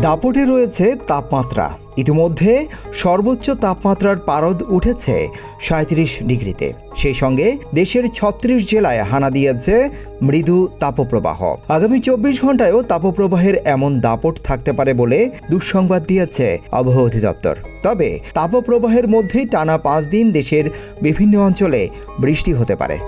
দাপটে রয়েছে তাপমাত্রা। ইতিমধ্যে সর্বোচ্চ তাপমাত্রার পারদ উঠেছে ৩৭ ডিগ্রিতে। সেই সঙ্গে দেশের ৩৬ জেলায় হানা দিয়েছে মৃদু তাপপ্রবাহ। আগামী ২৪ ঘন্টায়ও তাপপ্রবাহের এমন দাপট থাকতে পারে বলে দুঃসংবাদ দিয়েছে আবহাওয়া অধিদপ্তর। তবে তাপপ্রবাহের মধ্যেই টানা ৫ দিন দেশের বিভিন্ন অঞ্চলে বৃষ্টি হতে পারে।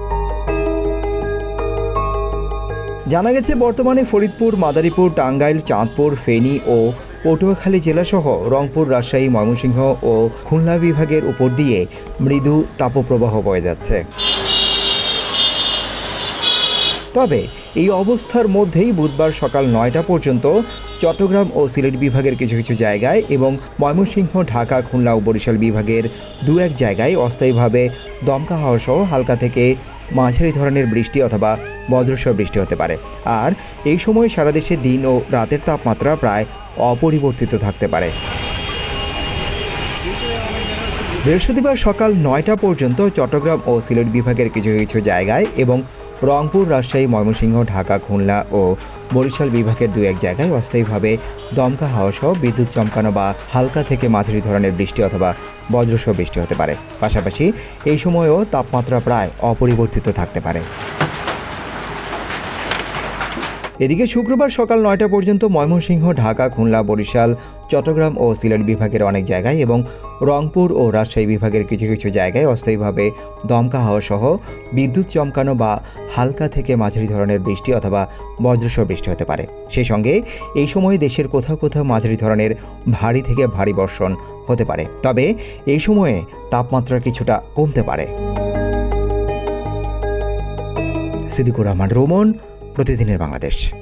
জানা গেছে, বর্তমানে ফরিদপুর, মাদারীপুর, টাঙ্গাইল, চাঁদপুর, ফেনী ও পটুয়াখালী জেলাসহ রংপুর, রাজশাহী, ময়মনসিংহ ও খুলনা বিভাগের উপর দিয়ে মৃদু তাপপ্রবাহ বয়ে যাচ্ছে। তবে এই অবস্থার মধ্যেই বুধবার সকাল ৯টা পর্যন্ত চট্টগ্রাম ও সিলেট বিভাগের কিছু কিছু জায়গায় এবং ময়মনসিংহ, ঢাকা, খুলনা ও বরিশাল বিভাগের দু-এক জায়গায় অস্থায়ীভাবে দমকা হাওয়া সহ হালকা থেকে মাঝারি ধরনের বৃষ্টি অথবা বজ্রসহ বৃষ্টি হতে পারে। আর এই সময় সারা দেশে দিন ও রাতের তাপমাত্রা প্রায় অপরিবর্তিত থাকতে পারে। বৃহস্পতিবার সকাল ৯টা পর্যন্ত চট্টগ্রাম ও সিলেট বিভাগের কিছু কিছু জায়গায় এবং রংপুর, রাজশাহী, ময়মনসিংহ, ঢাকা, খুলনা ও বরিশাল বিভাগের দু-এক জায়গায় অস্থায়ীভাবে দমকা হাওয়া সহ বিদ্যুৎ চমকানো বা হালকা থেকে মাঝারি ধরনের বৃষ্টি অথবা বজ্রসহ বৃষ্টি হতে পারে। পাশাপাশি এই সময়েও তাপমাত্রা প্রায় অপরিবর্তিত থাকতে পারে। এদিকে শুক্রবার সকাল ৯টা পর্যন্ত ময়মনসিংহ, ঢাকা, খুলনা, বরিশাল, চট্টগ্রাম ও সিলেট বিভাগের অনেক জায়গায় এবং রংপুর ও রাজশাহী বিভাগের কিছু কিছু জায়গায় অস্থায়ীভাবে দমকা হাওয়া সহ বিদ্যুৎ চমকানো বা হালকা থেকে মাঝারি ধরনের বৃষ্টি অথবা বজ্রসহ বৃষ্টি হতে পারে। সেই সঙ্গে এই সময়ে দেশের কোথাও কোথাও মাঝারি ধরনের ভারী থেকে ভারী বর্ষণ হতে পারে। তবে এই সময়ে তাপমাত্রা কিছুটা কমতে পারে। সিদ্দিকুর রহমান, রোমন, প্রতিদিনের বাংলাদেশ।